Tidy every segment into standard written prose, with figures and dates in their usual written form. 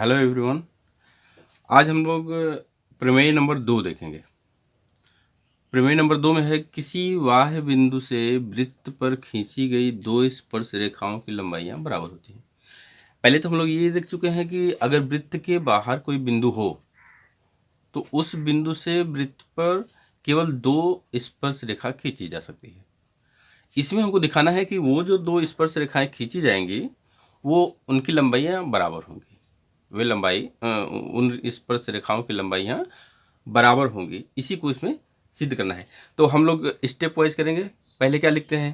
Hello everyone. आज हम लोग प्रमेय नंबर 2 देखेंगे। प्रमेय नंबर 2 में है किसी बाह्य बिंदु से वृत्त पर खींची गई दो स्पर्श रेखाओं की लंबाइयां बराबर होती हैं। पहले तो हम लोग ये देख चुके हैं कि अगर वृत्त के बाहर कोई बिंदु हो तो उस बिंदु से वृत्त पर केवल दो स्पर्श रेखा खींची जा सकती है। इसमें हमको दिखाना है कि वो जो दो स्पर्श रेखाएं खींची जाएंगी वो उनकी लंबाइयां बराबर होंगी। वे लंबाई उन स्पर्श रेखाओं की लंबाइयां बराबर होंगी, इसी को इसमें सिद्ध करना है। तो हम लोग स्टेप वाइज करेंगे। पहले क्या लिखते हैं?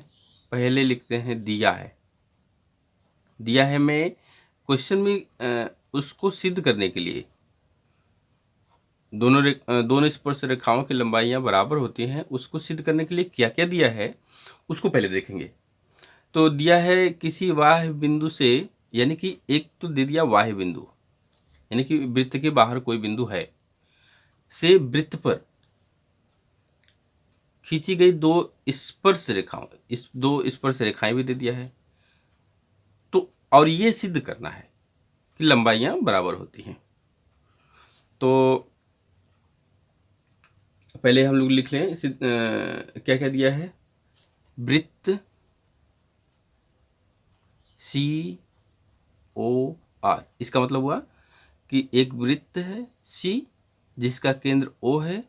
पहले लिखते हैं दिया है। दिया है में क्वेश्चन में उसको सिद्ध करने के लिए दोनों स्पर्श रेखाओं की लंबाइयां बराबर होती हैं, उसको सिद्ध करने के लिए क्या क्या दिया है उसको पहले देखेंगे। तो दिया है किसी बाह्य बिंदु से, यानी कि एक तो दे दिया बाह्य बिंदु, यानी कि वृत्त के बाहर कोई बिंदु है, से वृत्त पर खींची गई दो स्पर्श रेखाओं, इस दो स्पर्श रेखाएं भी दे दिया है। तो और ये सिद्ध करना है कि लंबाइयां बराबर होती हैं। तो पहले हम लोग लिख लें क्या क्या दिया है। वृत्त COR, इसका मतलब हुआ कि एक वृत्त है C जिसका केंद्र O है,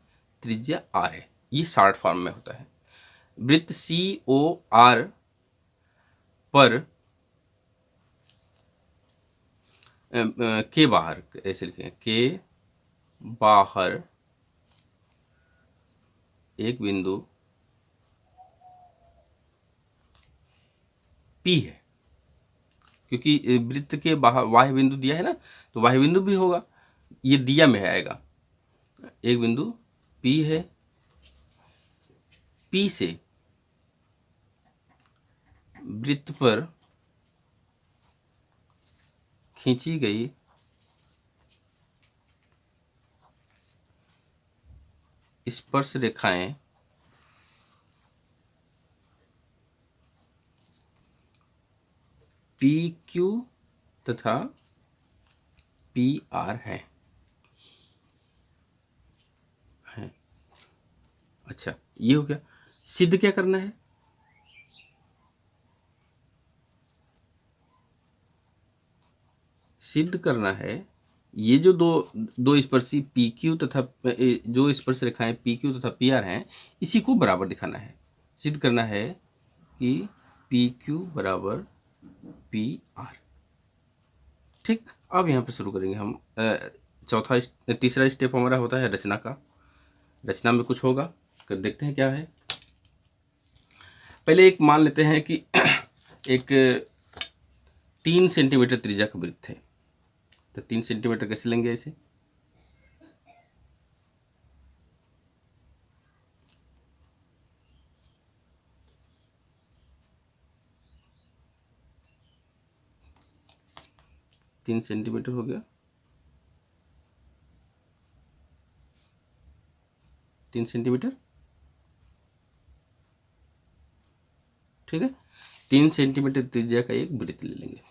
त्रिज्या R है। ये शॉर्ट फॉर्म में होता है। वृत्त COR पर के बाहर, ऐसे लिखें, के बाहर एक बिंदु P है। क्योंकि वृत्त के बाहर बाह्य बिंदु दिया है ना, तो बाह्य बिंदु भी होगा, ये दिया में आएगा। एक बिंदु P है, P से वृत्त पर खींची गई स्पर्श रेखाएं PQ तथा PR है। अच्छा, ये हो गया। सिद्ध क्या करना है? सिद्ध करना है ये जो दो स्पर्शी PQ तथा जो स्पर्श रेखाएं PQ तथा PR हैं, इसी को बराबर दिखाना है। सिद्ध करना है कि PQ बराबर PR। ठीक, अब यहाँ पे शुरू करेंगे हम। तीसरा स्टेप हमारा होता है रचना का। रचना में कुछ होगा, कर देखते हैं क्या है। पहले एक मान लेते हैं कि एक 3 सेंटीमीटर त्रिज्या का वृत्त है। तो 3 सेंटीमीटर कैसे लेंगे इसे? तीन सेंटीमीटर हो गया, 3 सेंटीमीटर। ठीक है, 3 सेंटीमीटर त्रिज्या का एक वृत्त ले लेंगे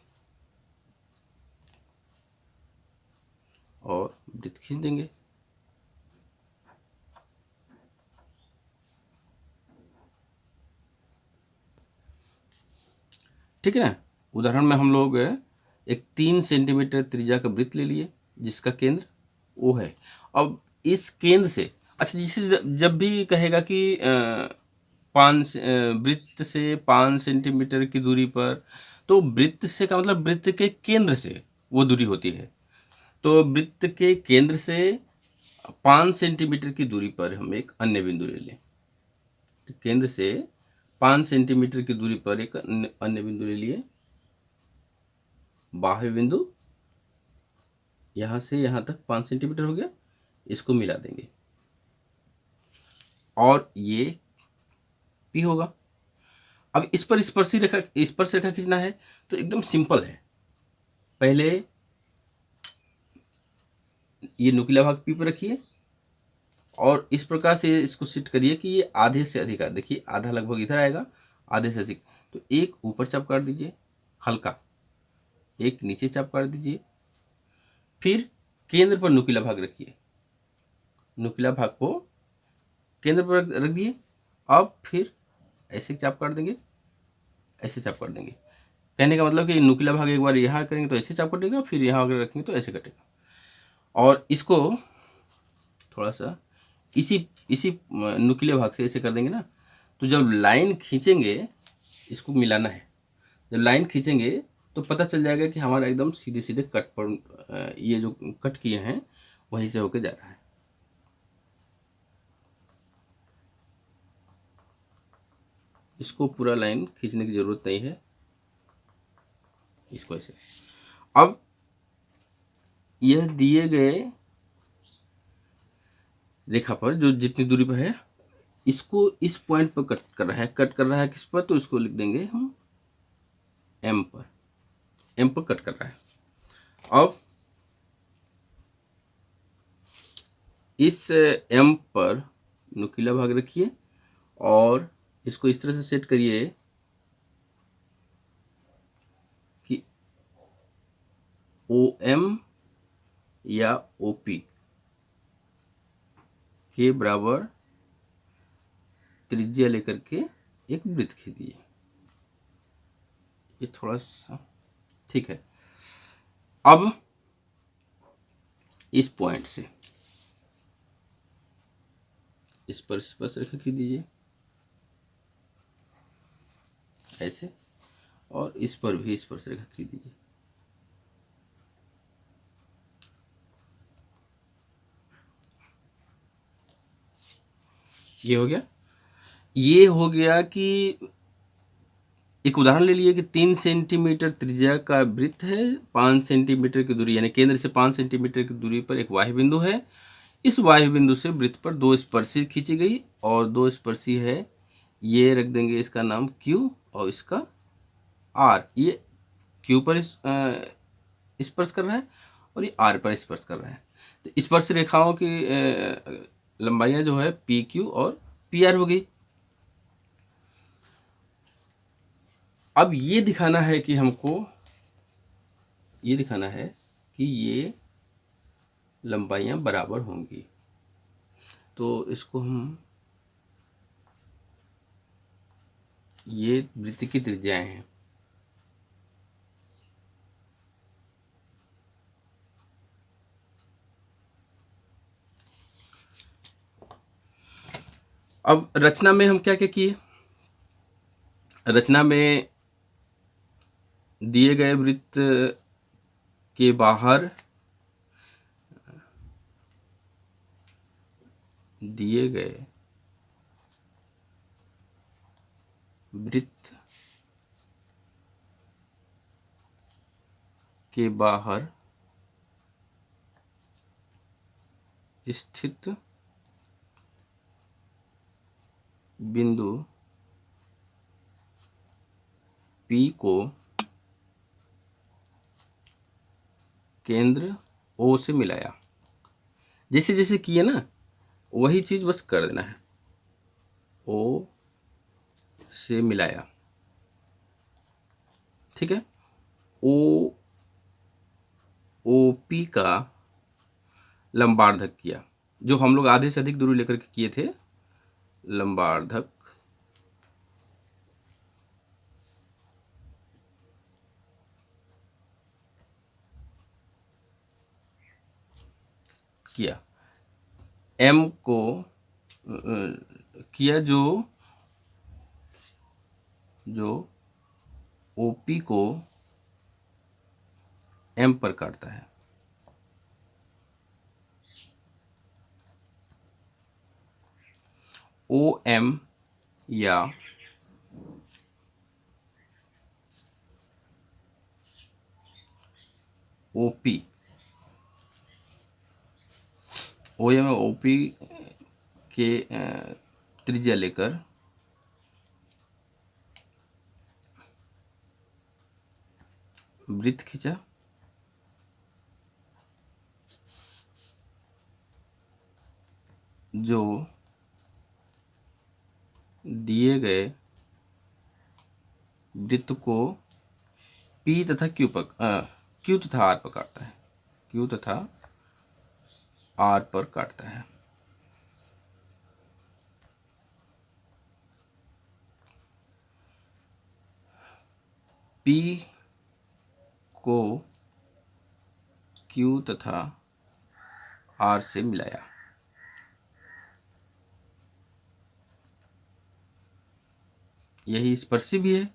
और वृत्त खींच देंगे। ठीक है ना। उदाहरण में हम लोग एक 3 सेंटीमीटर त्रिज्या का वृत्त ले लिए जिसका केंद्र O है। अब इस केंद्र से, अच्छा, जिसे जब भी कहेगा कि वृत्त से 5 सेंटीमीटर की दूरी पर, तो वृत्त से का मतलब वृत्त के केंद्र से वो दूरी होती है। तो वृत्त के केंद्र से 5 सेंटीमीटर की दूरी पर हम एक अन्य बिंदु ले लें। तो केंद्र से 5 सेंटीमीटर की दूरी पर एक अन्य बिंदु ले लिए, बाह्य बिंदु। यहां से यहां तक 5 सेंटीमीटर हो गया, इसको मिला देंगे और ये P होगा। अब इस पर स्पर्श रेखा खींचना है तो एकदम सिंपल है। पहले ये नुकीला भाग P पर रखिए और इस प्रकार से इसको सेट करिए कि ये आधे से अधिक है। देखिए आधा लगभग इधर आएगा, आधे से अधिक। तो एक ऊपर चाप काट दीजिए हल्का, एक नीचे चाप काट दीजिए, फिर केंद्र पर नुकीला भाग रखिए, नुकीला भाग को केंद्र पर रख दिए। अब फिर ऐसे चाप काट देंगे, ऐसे चाप काट देंगे। कहने का मतलब कि नुकीला भाग एक बार यहाँ करेंगे तो ऐसे चाप कटेगा, फिर यहाँ अगर रखेंगे तो ऐसे कटेगा। और इसको थोड़ा सा इसी इसी नुकीले भाग से ऐसे कर देंगे ना, तो जब लाइन खींचेंगे, इसको मिलाना है, जब लाइन खींचेंगे तो पता चल जाएगा कि हमारा एकदम सीधे सीधे कट पर ये जो कट किए हैं वहीं से होके जा रहा है। इसको पूरा लाइन खींचने की जरूरत नहीं है, इसको ऐसे। अब यह दिए गए रेखा पर जो जितनी दूरी पर है, इसको इस पॉइंट पर कट कर रहा है। कट कर रहा है किस पर, तो इसको लिख देंगे हम एम पर, एम पर कट कर रहा है। अब इस एम पर नुकीला भाग रखिए और इसको इस तरह से सेट करिए कि ओ एम या ओ पी के बराबर त्रिज्या लेकर के एक वृत्त खींचिए। ये थोड़ा सा ठीक है। अब इस पॉइंट से इस पर स्पर्शरेखा खींच दीजिए ऐसे, और इस पर भी स्पर्शरेखा खींच दीजिए। ये हो गया। ये हो गया कि एक उदाहरण ले लिए कि 3 सेंटीमीटर त्रिज्या का वृत्त है, 5 सेंटीमीटर की दूरी यानी केंद्र से 5 सेंटीमीटर की दूरी पर एक वाह्य बिंदु है। इस वाह्य बिंदु से वृत्त पर 2 स्पर्शी खींची गई और 2 स्पर्शी है, ये रख देंगे इसका नाम Q और इसका R। ये Q पर स्पर्श कर रहा है और ये R पर स्पर्श कर रहा है। तो स्पर्श रेखाओं की लंबाइयाँ जो है PQ और PR हो गई। अब ये दिखाना है कि हमको ये दिखाना है कि ये लंबाइयाँ बराबर होंगी। तो इसको हम, ये वृत्त की त्रिज्याएं हैं। अब रचना में हम क्या क्या किए, रचना में दिए गए वृत्त के बाहर दिए गए वृत्त के बाहर स्थित बिंदु P को केंद्र O से मिलाया। जैसे जैसे किए ना वही चीज बस कर देना है, O से मिलाया, ठीक है। OP का लंबार्धक किया, जो हम लोग आधे से अधिक दूरी लेकर के किए थे, लंबार्धक किया। M को किया जो OP को M पर काटता है। OM या OP, OM और OP के त्रिज्या लेकर वृत्त खींचा, जो दिए गए वृत्त को P तथा Q तथा R पर काटता है। क्यू तथा आर पर काटता है। पी को क्यू तथा आर से मिलाया। यही स्पर्शी भी है।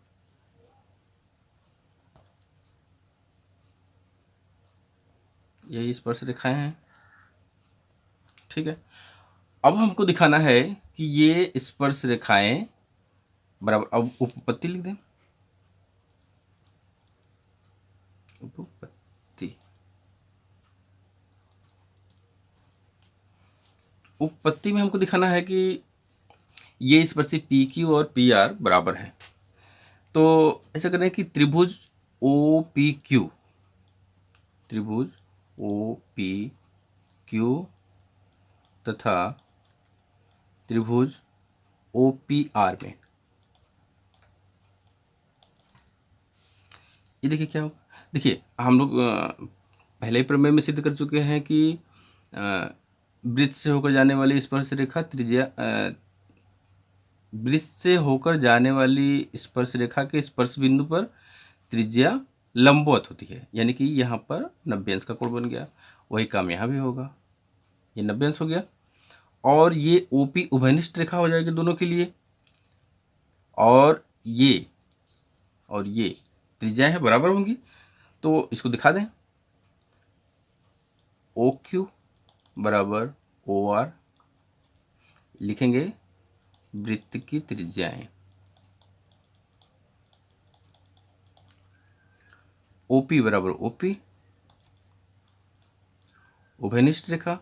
यही स्पर्श रेखाएं हैं। ठीक है, अब हमको दिखाना है कि ये स्पर्श रेखाएं बराबर। अब उपपत्ति लिख दें। उपपत्ति, उपपत्ति में हमको दिखाना है कि ये स्पर्शी पी क्यू और पी आर बराबर है। तो ऐसा करें कि त्रिभुज ओ पी क्यू, त्रिभुज ओ पी क्यू तथा त्रिभुज ओ पी आर में, ये देखिए क्या होगा। देखिए हम लोग पहले ही प्रमेय में सिद्ध कर चुके हैं कि वृत्त से होकर जाने वाली स्पर्श रेखा त्रिज्या, वृत्त से होकर जाने वाली स्पर्श रेखा के स्पर्श बिंदु पर त्रिज्या लंबवत होती है, यानी कि यहाँ पर 90 अंश का कोण बन गया। वही काम यहाँ भी होगा, ये 90 अंश हो गया। और ये ओपी उभयनिष्ठ रेखा हो जाएगी दोनों के लिए। और ये त्रिज्याएं हैं बराबर होंगी। तो इसको दिखा दें। ओ क्यू बराबर ओ आर लिखेंगे वृत्त की त्रिज्याएं। ओपी बराबर ओपी उभयनिष्ठ रेखा,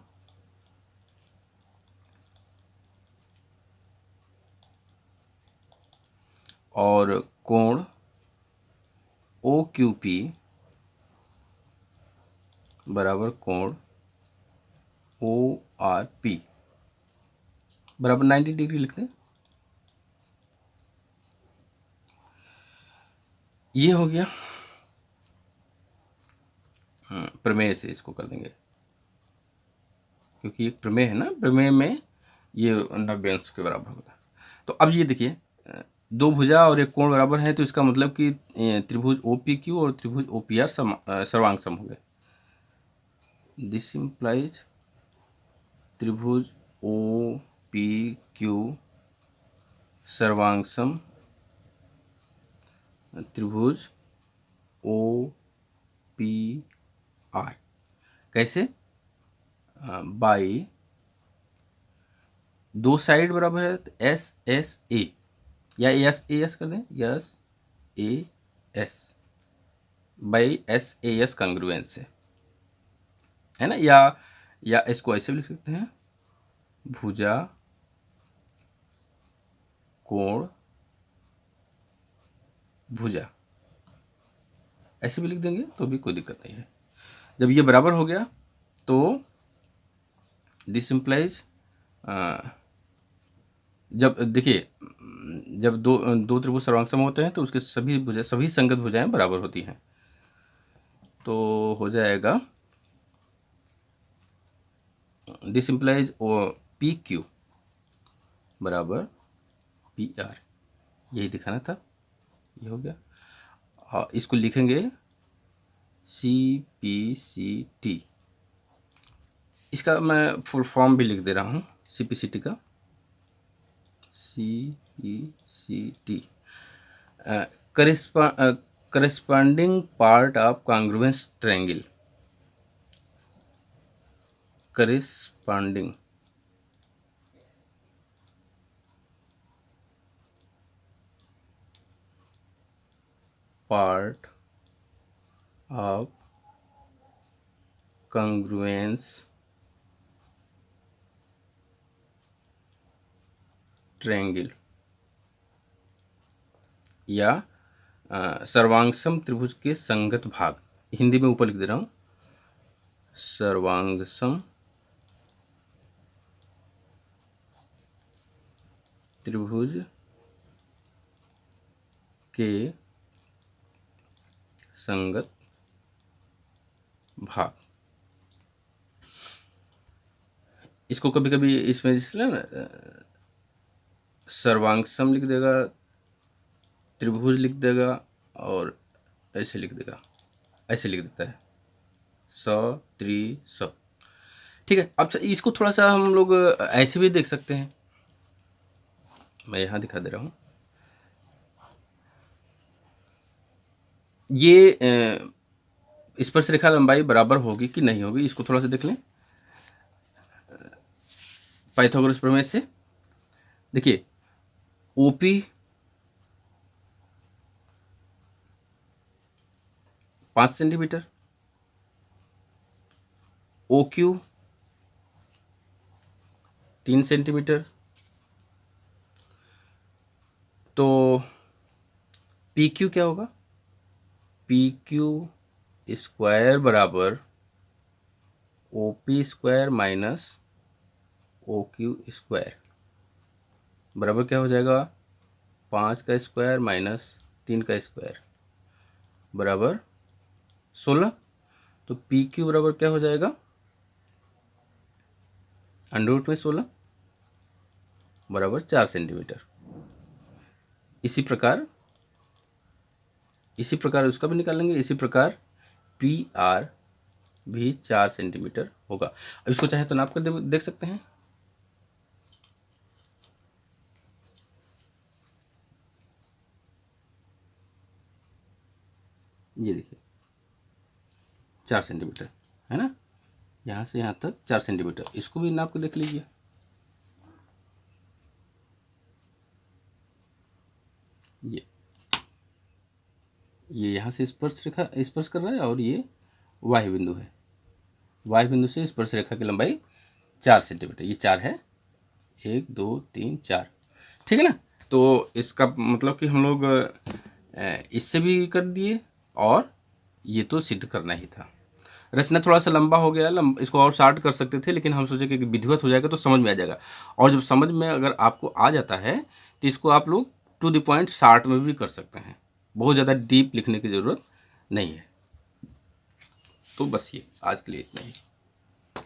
और कोण ओ क्यू पी बराबर कोण ओ आर पी बराबर 90 डिग्री लिखते हैं। ये हो गया। प्रमेय से इसको कर देंगे, क्योंकि एक प्रमेय है ना, प्रमेय में ये 90 अंश के बराबर होगा। तो अब ये देखिए, दो भुजा और एक कोण बराबर है, तो इसका मतलब कि त्रिभुज ओ पी क्यू और त्रिभुज ओ पी आर सर्वांग सम हो गए। दिस इम्प्लाइज त्रिभुज ओ पी क्यू सर्वांग सम त्रिभुज ओ पी आर। कैसे? बाई दो साइड बराबर है तो एस एस ए, या एस ए एस कर दें, S A S by S A S congruence से, है ना। या इसको ऐसे भी लिख सकते हैं, भुजा कोण भुजा, ऐसे भी लिख देंगे तो भी कोई दिक्कत नहीं है। जब ये बराबर हो गया तो दिस इम्प्लाइज, जब देखिए, जब दो त्रिभुज सर्वांग होते हैं तो उसके सभी संगत भुजाएं बराबर होती हैं। तो हो जाएगा दिस इम्प्लाइज पी क्यू बराबर पी आर, यही दिखाना था। ये हो गया। और इसको लिखेंगे सी पी सी टी। इसका मैं फुल फॉर्म भी लिख दे रहा हूँ, सी पी सी टी का। C P C T corresponding part of congruence triangle, corresponding part of congruence triangle, या सर्वांगसम त्रिभुज के संगत भाग। हिंदी में ऊपर लिख दे रहा हूँ, सर्वांगसम त्रिभुज के संगत भाग। इसको कभी कभी इसमें जैसे ना सर्वांगसम लिख देगा, त्रिभुज लिख देगा और ऐसे लिख देगा, ऐसे लिख देता है स। ठीक है। अब इसको थोड़ा सा हम लोग ऐसे भी देख सकते हैं, मैं यहाँ दिखा दे रहा हूँ। ये स्पर्श रेखा लंबाई बराबर होगी कि नहीं होगी, इसको थोड़ा सा देख लें पाइथागोरस प्रमेय से। देखिए O P 5 centimetre, O Q 3 centimetre, तो पी क्यू क्या होगा, पी क्यू स्क्वायर बराबर O P square minus O Q square बराबर क्या हो जाएगा, 5 का स्क्वायर माइनस 3 का स्क्वायर बराबर 16। तो पी क्यू बराबर क्या हो जाएगा, अंडर रूट में 16 बराबर 4 सेंटीमीटर। इसी प्रकार उसका भी निकालेंगे। इसी प्रकार पी आर भी 4 सेंटीमीटर होगा। अब इसको चाहे तो नाप कर देख सकते हैं। ये देखिए 4 सेंटीमीटर है ना, यहाँ से यहाँ तक 4 सेंटीमीटर। इसको भी नाप कर देख लीजिए। ये यहाँ से स्पर्श कर रहा है और ये वाह्य बिंदु है। वाह्य बिंदु से स्पर्श रेखा की लंबाई 4 सेंटीमीटर, ये 4 है, 1 2 3 4, ठीक है ना। तो इसका मतलब कि हम लोग इससे भी कर दिए और ये तो सिद्ध करना ही था। रचना थोड़ा सा लंबा हो गया, इसको और शार्ट कर सकते थे, लेकिन हम सोचे कि विधिवत हो जाएगा तो समझ में आ जाएगा। और जब समझ में अगर आपको आ जाता है तो इसको आप लोग टू द पॉइंट शार्ट में भी कर सकते हैं, बहुत ज़्यादा डीप लिखने की ज़रूरत नहीं है। तो बस ये आज के लिए इतना ही।